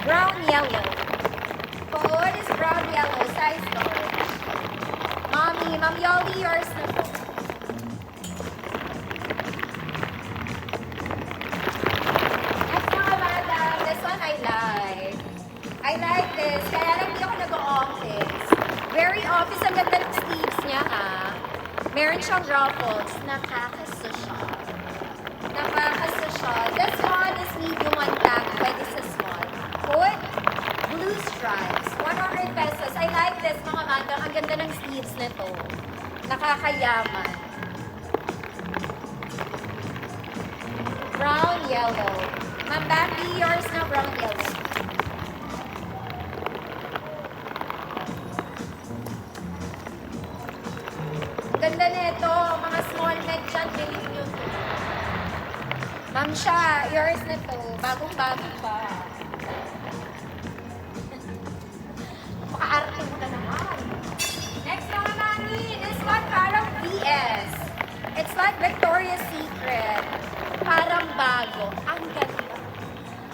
Brown yellow. Code is brown yellow. Size large. Mommy, Ma'am Yoli, yours na po. Next mga madam, this one I like. I like this. Kaya lang di ako nag-o-office. Very office. Ang ganda ng sleeves niya, ha. Meron siyang ruffles. Nakakasosyal. Nakakasosyal. This one is medium on back. Pwede sa small. Good. Blue stripes. 100 pesos. I like this, mga madam. Ang ganda ng sleeves nito. Nakakayaman. Brown, yellow. Ma'am Becky, yours na brown, yellow. Ganda nito, mga small neck dyan, bilhin nyo to. Ma'am siya, yours na to. Bagong-bago pa. Makaarte mo na naman. Next mga mami, this one parang VS. It's like Victoria's Secret. Parang bago. Ang ganda.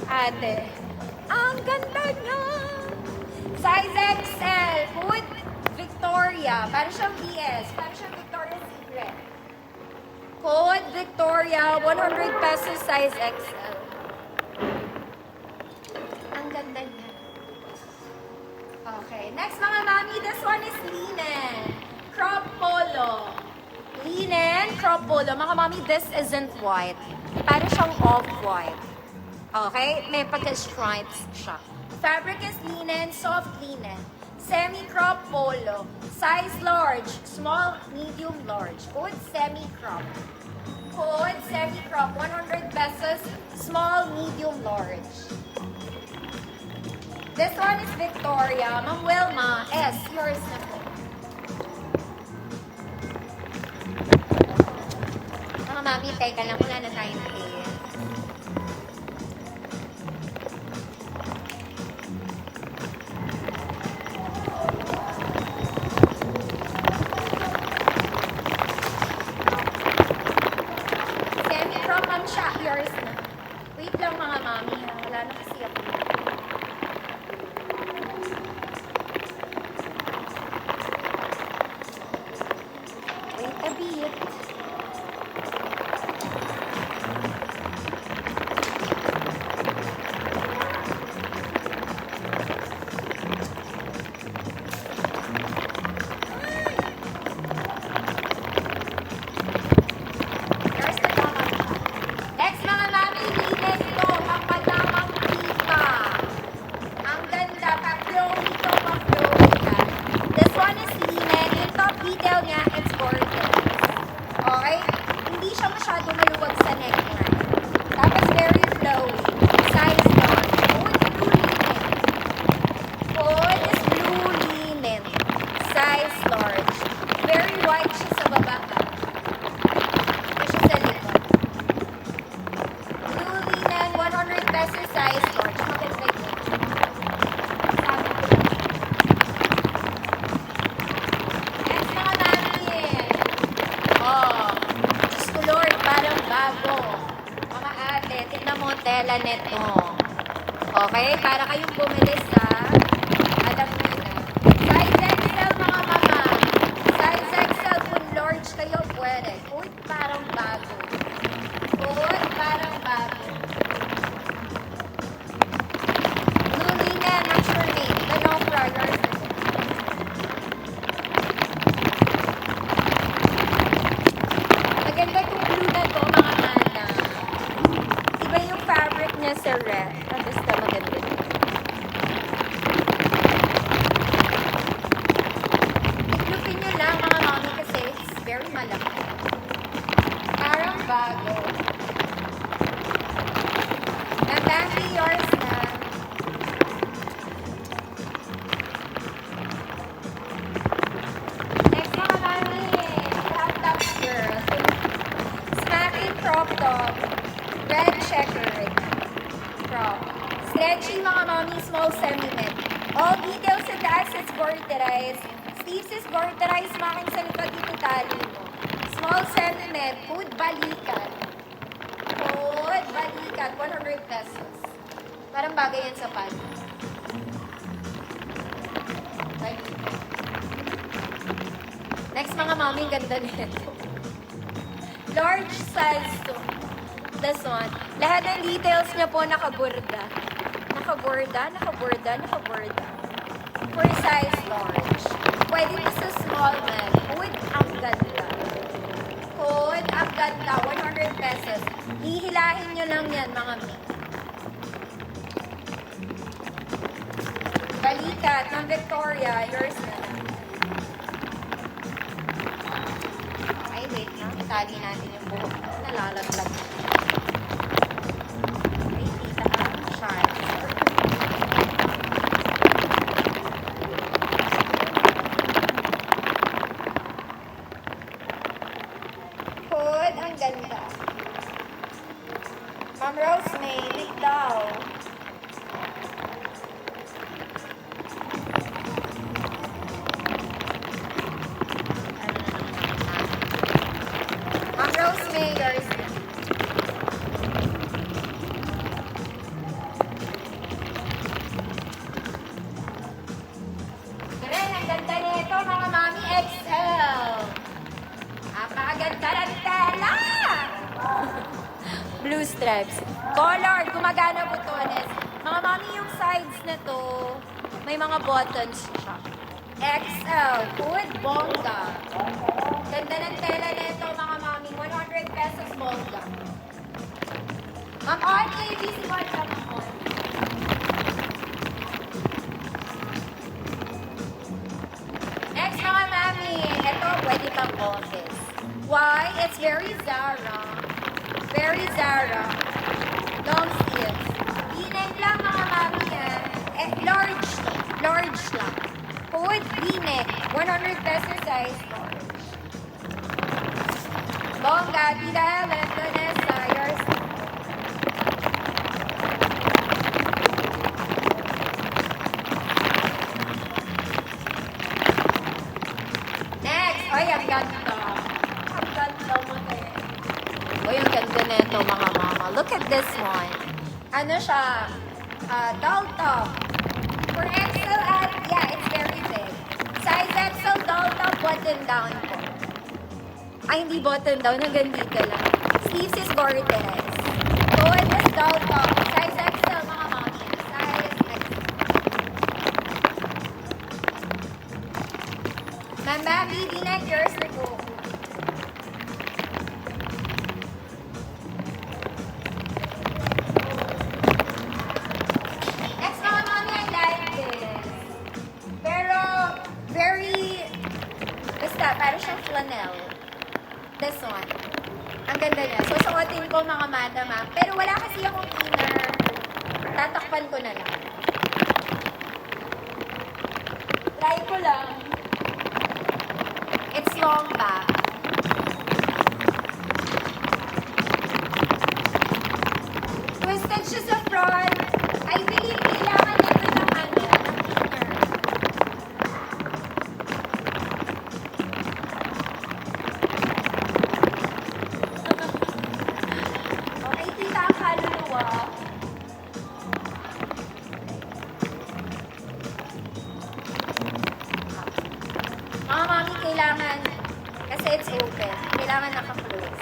Ate, ang ganda niya. Size XL. Good. Victoria. Para siyang VS. Para siyang Victoria's Secret. Code Victoria. 100 pesos size XL. Ang ganda niya. Okay. Next mga mami, this one is linen. Crop polo. Linen, crop polo. Mga mami, this isn't white. Para siyang off-white. Okay? May pagka-stripes siya. Fabric is linen, soft linen. Semi-crop polo. Size large, small, medium, large. Code semi-crop. Code semi-crop. 100 pesos. Small, medium, large. This one is Victoria. Ma'am Wilma, S. Yours na po. Mga mami, teka lang. Wala na tayong pay. Semi-crop ang siya. Yours na. Wait lang mga mami. Wala na kasi ako. Wait a bit. Next mga mami, linen to. Pampalamang pita. Ang ganda. Pa-flowy to, pa-flowy yan. This one is linen. Yung top detail niya, it's gorgeous. Okay? Hindi siya masyado maluwag sa neckline. Tapos very flowy. Size large. Good blue linen. Good is blue linen. Size large. Very white siya sa baba. Ito siya sa likod. Blue linen, 100 pesos, size large. Maganda yun. Sabi ko lang. Next mga mami. Oh, Diyos ko Lord, parang bago. Mga ate, tignan mo tela neto. Okay, para kayong bumili sa alam nyo na. Size XL mga mama. Size XL kung large kayo, pwede. Uy, parang bago. Uy, parang bago. Blue linen, what's your name? The Nopra, yours na po. Maganda itong blue na to, mga mana. Iba yung fabric niya sa red. Basta maganda ito. Iklupin nyo lang, mga mami, kasi it's very malaki. Parang bago. Nandang yours na. Next mga mami, we have top girl. Smacking crop top. Red checkered. Crop. Stretchy mga mami, small semi-net. All details sa taas is garterized. Sleeves is garterized, smacking sa likod dito tali mo. Small semi-net. Food balikat. Food balikat. 100 pesos. Parang bagay yan sa pad. Next mga mami, ganda nito. Large size to. This one. Lahat ng details niya po nakaborda. Nakaborda. For size large. Pwede na sa small man. Code, ang ganda. Code, ang ganda. 100 pesos. Hihilahin nyo lang yan, mga mi. Balikat ng Victoria, yours na lang. Ay, wait na. Itali natin yung buhok. Nalalaglag. Ay, tita ka. Shy. Hood, ang ganda. Ma'am Rose, may link daw. Ma'am Rose, may yours. Karen, ang ganda nito, mga mami, XL. Napakaganda ng tela. Blue stripes. Color, gumagana butones. Mga mami, yung sides na to, may mga buttons siya. XL, good, bongga. Ganda ng tela nito, mga mami. 100 pesos bongga. Ma'am On, ABC card ka, Ma'am On. Next, mga mami. Ito, pwede pang office. Why? It's very Zara. Very Zara. Long sleeves. V-neck lang, mga mami, eh. Large. Large lang. Code V-neck. 100 pesos size large. Bongga, Tita Helen, Vanessa, yours. Next. Ay, ang ganda. Ang ganda mo eh. Uy, ang ganda nito, mga mama. Look at this one. Ano siya? Doll top. For XL at, yeah, it's very big. Size XL doll top, button down po. Ay, hindi button down. Hanggang dito lang. Sleeves is Gore-Tex. So, it is doll top. Size XL, mga mami. Size XL. Ma'am Baby, V-neck, yours to go. Next, mga mami, I like this. Pero, very, basta, parang siyang flannel. This one. Ang ganda niya. So, suotin ko, mga madam, ha. Pero wala kasi akong inner. Tatakpan ko na lang. Try ko lang. It's long back. Twisted siya sa front. I believe kailangan nito ng ano, ng inner. Okay, tita ang kaluluwa. Mga mami, kailangan, kasi it's open, kailangan naka-close.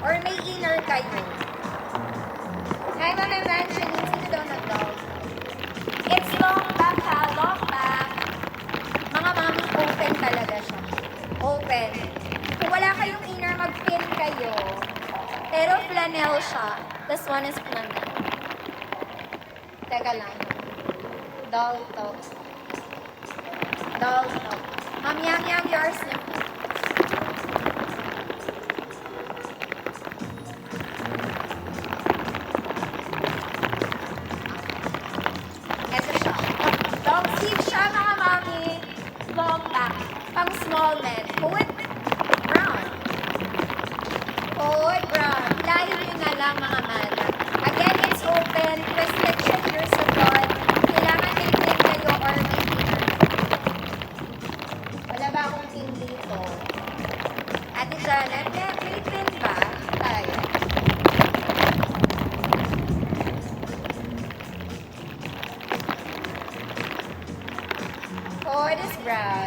Or may inner kayo. Hi, Mama Evangeline, sino daw nag-dog? It's long back ha, long back. Mga mami, open talaga siya. Open. Kung wala kayong inner, mag-pin kayo. Pero flannel siya. This one is flannel. Teka lang. Doll top. Doll top. Ma'am Yang, yours na. Ito siya. Long sleeve siya, mga mami. Long back. Pang small men. Code brown. Code brown. Hilahin nyo na lang, mga madam. Again, it's open. Twisted siya here sa front. Kailangan may pin kayo or may inner. Wala ba akong pin dito? Ate Janet, may pin ba? Tayo. Code is brown.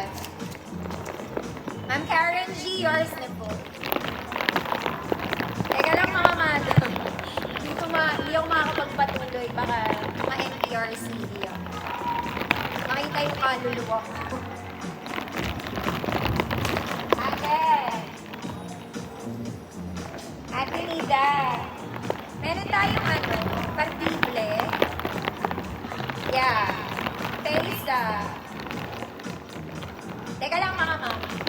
Marsilio. Makita yung kaluluwa ko. Ate! Ate Nida, meron tayong partible. Yeah. Teresa. Teka lang mga ma'am.